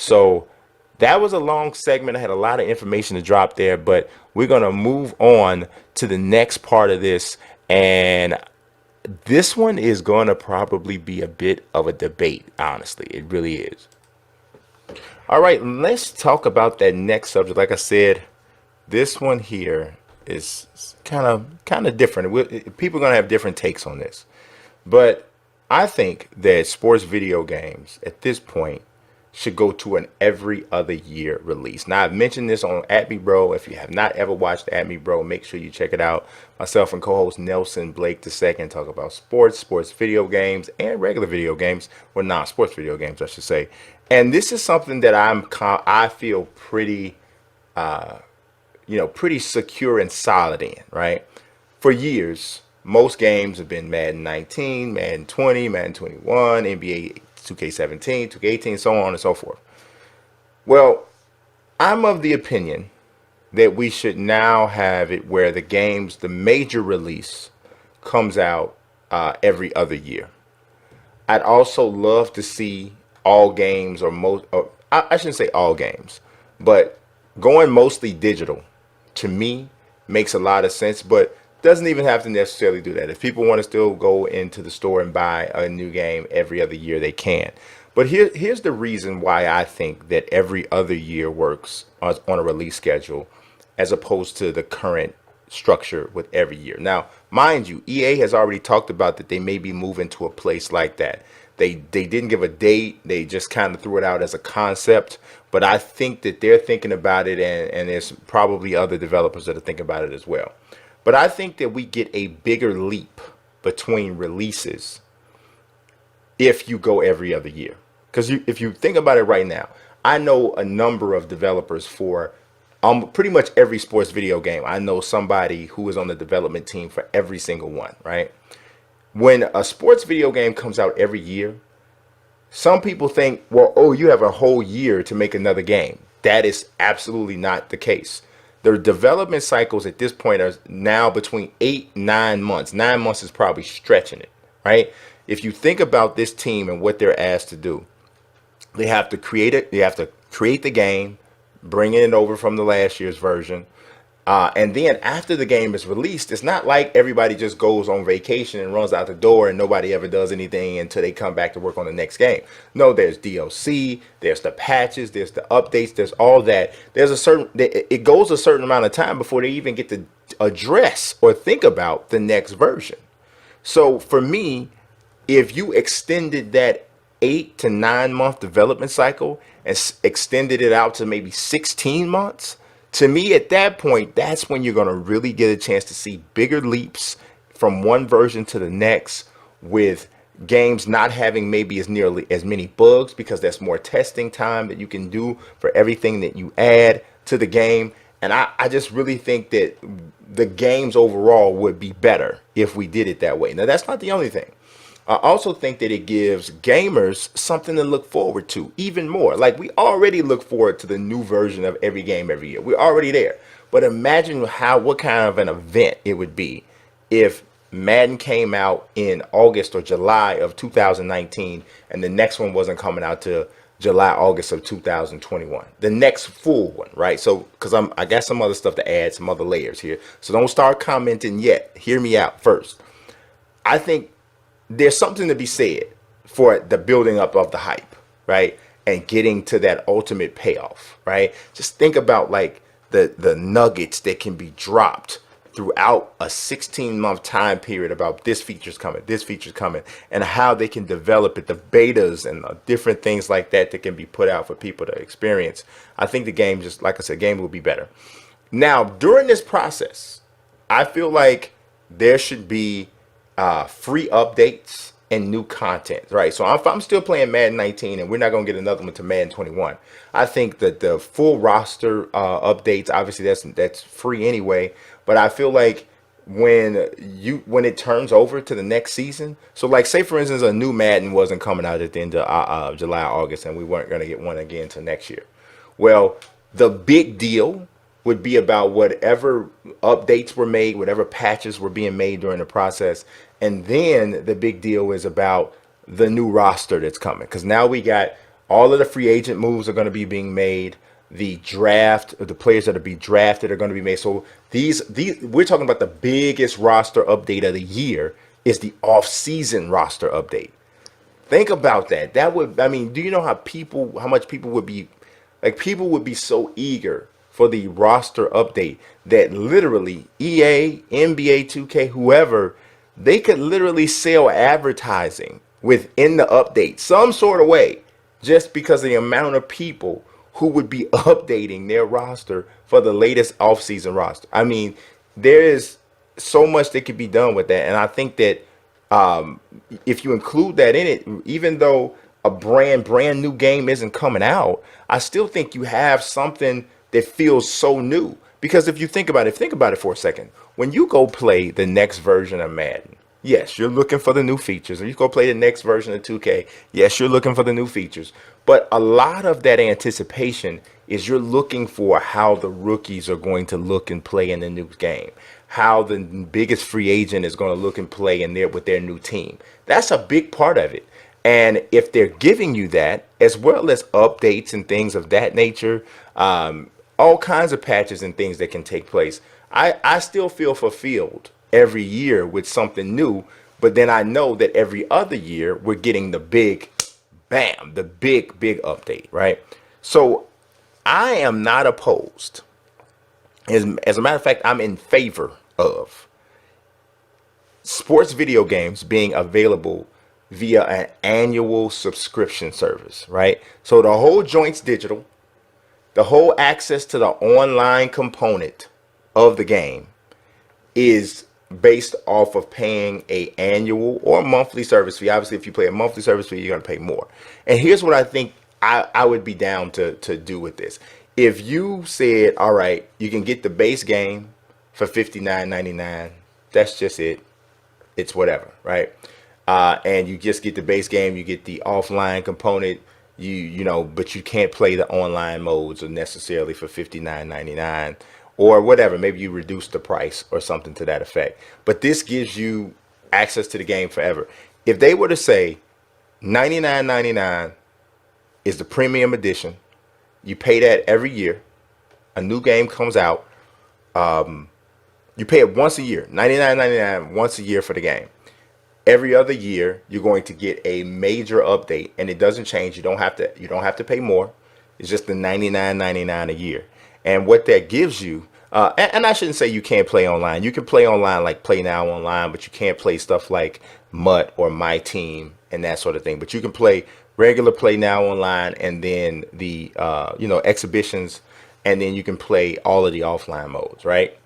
So that was a long segment. I had a lot of information to drop there, but we're going to move on to the next part of this. And this one is going to probably be a bit of a debate, honestly. It really is. All right, let's talk about that next subject. Like I said, this one here is kind of different. People are going to have different takes on this. But I think that sports video games at this point should go to an every other year release. Now, I've mentioned this on At Me Bro. If you have not ever watched At Me Bro, make sure you check it out. Myself and co-host Nelson Blake II talk about sports video games, and regular video games, or non-sports video games, I should say. And this is something that I feel pretty pretty secure and solid in, right? For years, most games have been Madden 19, Madden 20, Madden 21, NBA 2K17, 2K18, so on and so forth. Well, I'm of the opinion that we should now have it where the major release comes out every other year. I'd also love to see all games, or I shouldn't say all games, but going mostly digital to me makes a lot of sense, but doesn't even have to necessarily do that. If people want to still go into the store and buy a new game every other year, they can. But here's the reason why I think that every other year works on a release schedule as opposed to the current structure with every year. Now, mind you, EA has already talked about that they may be moving to a place like that. They didn't give a date. They just kind of threw it out as a concept. But I think that they're thinking about it, and there's probably other developers that are thinking about it as well. But I think that we get a bigger leap between releases if you go every other year. Because if you think about it right now, I know a number of developers for pretty much every sports video game. I know somebody who is on the development team for every single one, right? When a sports video game comes out every year, some people think, well, oh, you have a whole year to make another game. That is absolutely not the case. The development cycles at this point are now between 8-9 months. 9 months is probably stretching it, right? If you think about this team and what they're asked to do, they have to create it. They have to create the game, bring it over from the last year's version. And then after the game is released, it's not like everybody just goes on vacation and runs out the door and nobody ever does anything until they come back to work on the next game. No, there's DLC, there's the patches, there's the updates, there's all that. It goes a certain amount of time before they even get to address or think about the next version. So for me, if you extended that 8 to 9 month development cycle and extended it out to maybe 16 months, to me, at that point, that's when you're going to really get a chance to see bigger leaps from one version to the next, with games not having maybe nearly as many bugs, because there's more testing time that you can do for everything that you add to the game. And I just really think that the games overall would be better if we did it that way. Now, that's not the only thing. I also think that it gives gamers something to look forward to even more. Like, we already look forward to the new version of every game every year. We're already there. But imagine what kind of an event it would be if Madden came out in August or July of 2019 and the next one wasn't coming out till July, August of 2021. The next full one, right? So, because I got some other stuff to add, some other layers here. So don't start commenting yet. Hear me out first. I think there's something to be said for the building up of the hype, right? And getting to that ultimate payoff, right? Just think about like the nuggets that can be dropped throughout a 16-month time period about this feature's coming, and how they can develop it, the betas and the different things like that that can be put out for people to experience. I think the game, just like I said, game will be better. Now, during this process, I feel like there should be free updates and new content, right? So if I'm still playing Madden 19 and we're not going to get another one to Madden 21, I think that the full roster updates, obviously that's free anyway, but I feel like when it turns over to the next season, so like say for instance a new Madden wasn't coming out at the end of July, August, and we weren't going to get one again until next year. Well, the big deal would be about whatever updates were made, whatever patches were being made during the process. And then the big deal is about the new roster that's coming. Because now we got All of the free agent moves are going to be being made. The draft, the players that are be drafted are going to be made. So these we're talking about the biggest roster update of the year is the off-season roster update. Think about that. That would, I mean, do you know how much people would be, like, people would be so eager for the roster update that literally EA, NBA 2K, whoever, they could literally sell advertising within the update some sort of way just because of the amount of people who would be updating their roster for the latest offseason roster. I mean, there is so much that could be done with that. And I think that if you include that in it, even though a brand new game isn't coming out, I still think you have something that feels so new. Because if you think about it for a second. When you go play the next version of Madden, yes, you're looking for the new features. Or you go play the next version of 2K, yes, you're looking for the new features. But a lot of that anticipation is you're looking for how the rookies are going to look and play in the new game, how the biggest free agent is going to look and play in there with their new team. That's a big part of it. And if they're giving you that, as well as updates and things of that nature, all kinds of patches and things that can take place, I still feel fulfilled every year with something new. But then I know that every other year we're getting the big bam, the big update, right? So I am not opposed. As a matter of fact, I'm in favor of sports video games being available via an annual subscription service, right? So the whole joint's digital, the whole access to the online component of the game is based off of paying a annual or monthly service fee. Obviously, if you pay a monthly service fee, you're going to pay more. And here's what I think I would be down to do with this. If you said, all right, you can get the base game for $59.99, that's just it. It's whatever, right? And you just get the base game, you get the offline component, you know, but you can't play the online modes or necessarily for $59.99 or whatever. Maybe you reduce the price or something to that effect. But this gives you access to the game forever. If they were to say $99.99 is the premium edition, you pay that every year, a new game comes out, you pay it once a year, $99.99 once a year for the game. Every other year, you're going to get a major update, and it doesn't change. You don't have to pay more. It's just the $99.99 a year. And what that gives you, and I shouldn't say you can't play online. You can play online like Play Now Online, but you can't play stuff like MUT or My Team and that sort of thing. But you can play regular Play Now Online, and then the exhibitions, and then you can play all of the offline modes, right?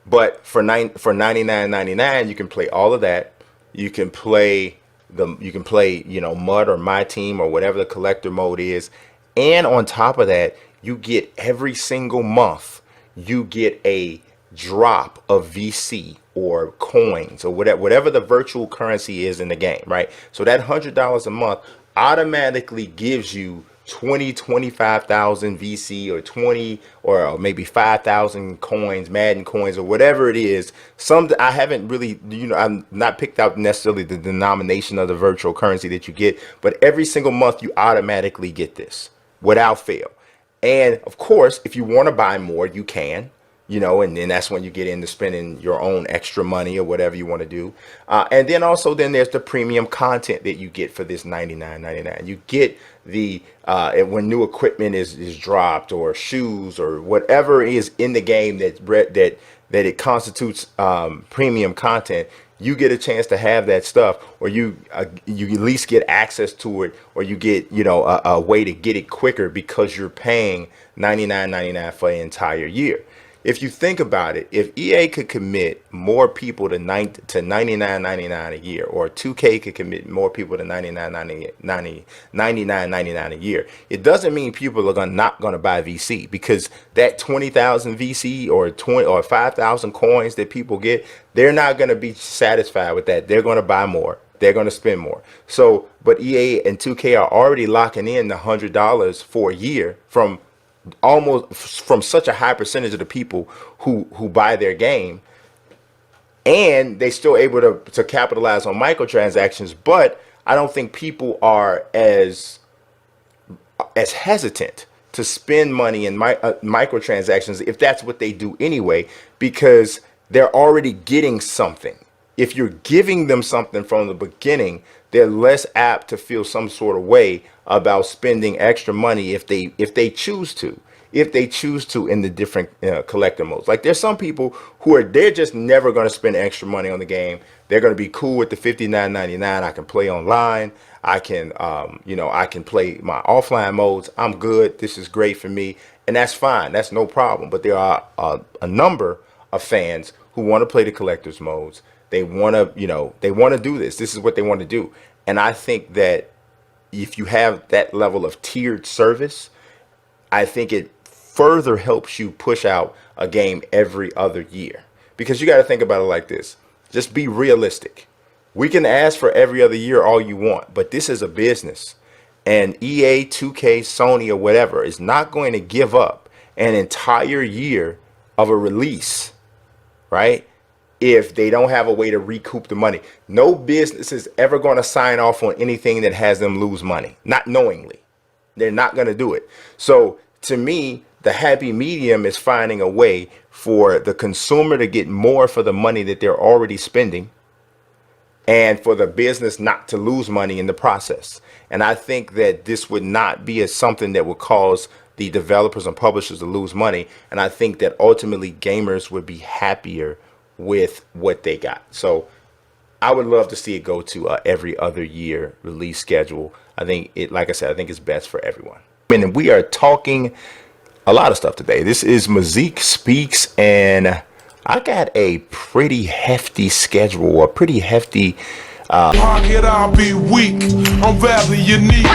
But for $99.99, you can play all of that. You can play MUD or My Team or whatever the collector mode is. And on top of that, you get every single month, you get a drop of VC or coins or whatever the virtual currency is in the game, right? So that $100 a month automatically gives you 25,000 VC or 20 or maybe 5,000 coins, Madden coins or whatever it is. Some I haven't really, I'm not picked out necessarily the denomination of the virtual currency that you get, but every single month you automatically get this without fail. And of course, if you want to buy more, you can. And then that's when you get into spending your own extra money or whatever you want to do. And then also then there's the premium content that you get for this $99.99. You get the when new equipment is dropped or shoes or whatever is in the game that it constitutes premium content. You get a chance to have that stuff, or you at least get access to it, or you get a way to get it quicker because you're paying $99.99 for the entire year. If you think about it, if EA could commit more people to $99.99 a year, or 2K could commit more people to $99.99 a year, it doesn't mean people are not going to buy VC, because that 20,000 VC or 5,000 coins that people get, they're not going to be satisfied with that. They're going to buy more. They're going to spend more. So, but EA and 2K are already locking in the $100 for a year from such a high percentage of the people who buy their game, and they still able to capitalize on microtransactions. But I don't think people are as as hesitant to spend money in microtransactions if that's what they do anyway, because they're already getting something. If you're giving them something from the beginning, they're less apt to feel some sort of way about spending extra money if they choose to. If they choose to in the different collector modes. Like there's some people who they're just never going to spend extra money on the game. They're going to be cool with the $59.99. I can play online. I can, I can play my offline modes. I'm good. This is great for me. And that's fine. That's no problem. But there are a number of fans who want to play the collector's modes. They want to, they want to do this. This is what they want to do. And I think that if you have that level of tiered service, I think it further helps you push out a game every other year. Because you got to think about it like this. Just be realistic. We can ask for every other year all you want, but this is a business. And EA, 2K, Sony, or whatever is not going to give up an entire year of a release, right? If they don't have a way to recoup the money. No business is ever going to sign off on anything that has them lose money, not knowingly. They're not going to do it. So to me, the happy medium is finding a way for the consumer to get more for the money that they're already spending, and for the business not to lose money in the process. And I think that this would not be something that would cause the developers and publishers to lose money. And I think that ultimately gamers would be happier with what they got. So I would love to see it go to every other year release schedule. I think like I said, I think it's best for everyone. And we are talking a lot of stuff today. This is Mazique Speaks, and I got a pretty hefty schedule, a pretty hefty I'll be weak, I'm very unique.